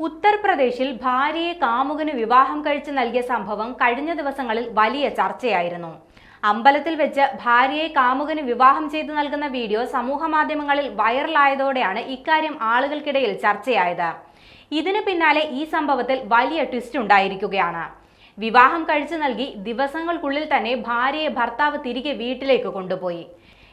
ഉത്തർപ്രദേശിൽ ഭാര്യയെ കാമുകന് വിവാഹം കഴിച്ച് നൽകിയ സംഭവം കഴിഞ്ഞ ദിവസങ്ങളിൽ വലിയ ചർച്ചയായിരുന്നു. അമ്പലത്തിൽ വെച്ച് ഭാര്യയെ കാമുകന് വിവാഹം ചെയ്തു നൽകുന്ന വീഡിയോ സമൂഹമാധ്യമങ്ങളിൽ വൈറലായതോടെയാണ് ഇക്കാര്യം ആളുകൾക്കിടയിൽ ചർച്ചയായത്. ഇതിന് പിന്നാലെ ഈ സംഭവത്തിൽ വലിയ ട്വിസ്റ്റ് ഉണ്ടായിരിക്കുകയാണ്. വിവാഹം കഴിച്ചു നൽകി ദിവസങ്ങൾക്കുള്ളിൽ തന്നെ ഭാര്യയെ ഭർത്താവ് തിരികെ വീട്ടിലേക്ക് കൊണ്ടുപോയി.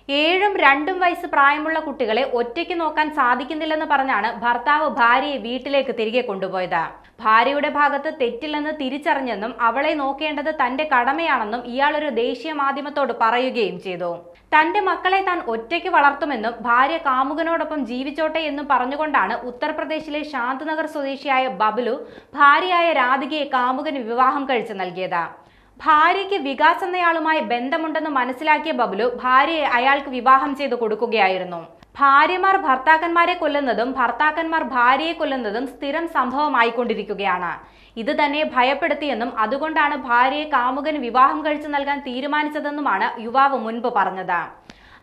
7ഉം 2ഉം വയസ്സ് പ്രായമുള്ള കുട്ടികളെ ഒറ്റയ്ക്ക് നോക്കാൻ സാധിക്കുന്നില്ലെന്ന് പറഞ്ഞാണ് ഭർത്താവ് ഭാര്യയെ വീട്ടിലേക്ക് തിരികെ കൊണ്ടുപോയത്. ഭാര്യയുടെ ഭാഗത്ത് തെറ്റില്ലെന്ന് തിരിച്ചറിഞ്ഞെന്നും അവളെ നോക്കേണ്ടത് തന്റെ കടമയാണെന്നും ഇയാൾ ഒരു ദേശീയ മാധ്യമത്തോട് പറയുകയും ചെയ്തു. തന്റെ മക്കളെ താൻ ഒറ്റയ്ക്ക് വളർത്തുമെന്നും ഭാര്യ കാമുകനോടൊപ്പം ജീവിച്ചോട്ടെ എന്നും പറഞ്ഞുകൊണ്ടാണ് ഉത്തർപ്രദേശിലെ ശാന്തിനഗർ സ്വദേശിയായ ബബ്ലു ഭാര്യയായ രാധികയെ കാമുകന് വിവാഹം കഴിച്ചു നൽകിയത്. ഭാര്യയ്ക്ക് വികാസ് എന്നയാളുമായി ബന്ധമുണ്ടെന്ന് മനസ്സിലാക്കിയ ബബ്ലു ഭാര്യയെ അയാൾക്ക് വിവാഹം ചെയ്തു കൊടുക്കുകയായിരുന്നു. ഭാര്യമാർ ഭർത്താക്കന്മാരെ കൊല്ലുന്നതും ഭർത്താക്കന്മാർ ഭാര്യയെ കൊല്ലുന്നതും സ്ഥിരം സംഭവമായിക്കൊണ്ടിരിക്കുകയാണ്. ഇത് തന്നെ ഭയപ്പെടുത്തിയെന്നും അതുകൊണ്ടാണ് ഭാര്യയെ കാമുകന് വിവാഹം കഴിച്ചു നൽകാൻ തീരുമാനിച്ചതെന്നുമാണ് യുവാവ് മുൻപ് പറഞ്ഞത്.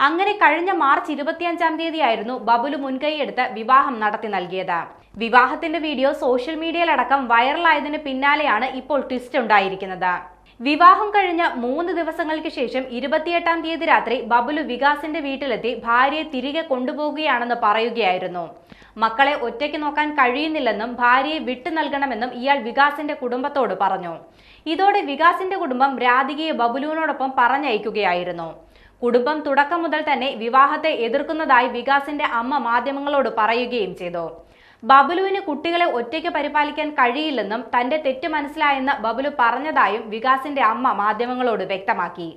അങ്ങനെ കഴിഞ്ഞ മാർച്ച് 25-ാം തീയതിയായിരുന്നു ബബ്ലു മുൻകൈയെടുത്ത് വിവാഹം നടത്തി നൽകിയത്. വിവാഹത്തിന്റെ വീഡിയോ സോഷ്യൽ മീഡിയയിലടക്കം വൈറലായതിന് പിന്നാലെയാണ് ഇപ്പോൾ ട്വിസ്റ്റ് ഉണ്ടായിരിക്കുന്നത്. വിവാഹം കഴിഞ്ഞ 3 ദിവസങ്ങൾക്ക് ശേഷം 28-ാം തീയതി രാത്രി ബബ്ലു വികാസിന്റെ വീട്ടിലെത്തി ഭാര്യയെ തിരികെ കൊണ്ടുപോകുകയാണെന്ന് പറയുകയായിരുന്നു. മക്കളെ ഒറ്റയ്ക്ക് നോക്കാൻ കഴിയുന്നില്ലെന്നും ഭാര്യയെ വിട്ടു നൽകണമെന്നും ഇയാൾ വികാസിന്റെ കുടുംബത്തോട് പറഞ്ഞു. ഇതോടെ വികാസിന്റെ കുടുംബം രാധികയെ ബബ്ലുവിനോടൊപ്പം പറഞ്ഞയക്കുകയായിരുന്നു. കുടുംബം തുടക്കം മുതൽ തന്നെ വിവാഹത്തെ എതിർക്കുന്നതായി വികാസിന്റെ അമ്മ മാധ്യമങ്ങളോട് പറയുകയും ചെയ്തു. ബബ്ലുവിന് കുട്ടികളെ ഒറ്റയ്ക്ക് പരിപാലിക്കാൻ കഴിയില്ലെന്നും തന്റെ തെറ്റ് മനസ്സിലായെന്ന് ബബ്ലു പറഞ്ഞതായും വികാസിന്റെ അമ്മ മാധ്യമങ്ങളോട് വ്യക്തമാക്കി.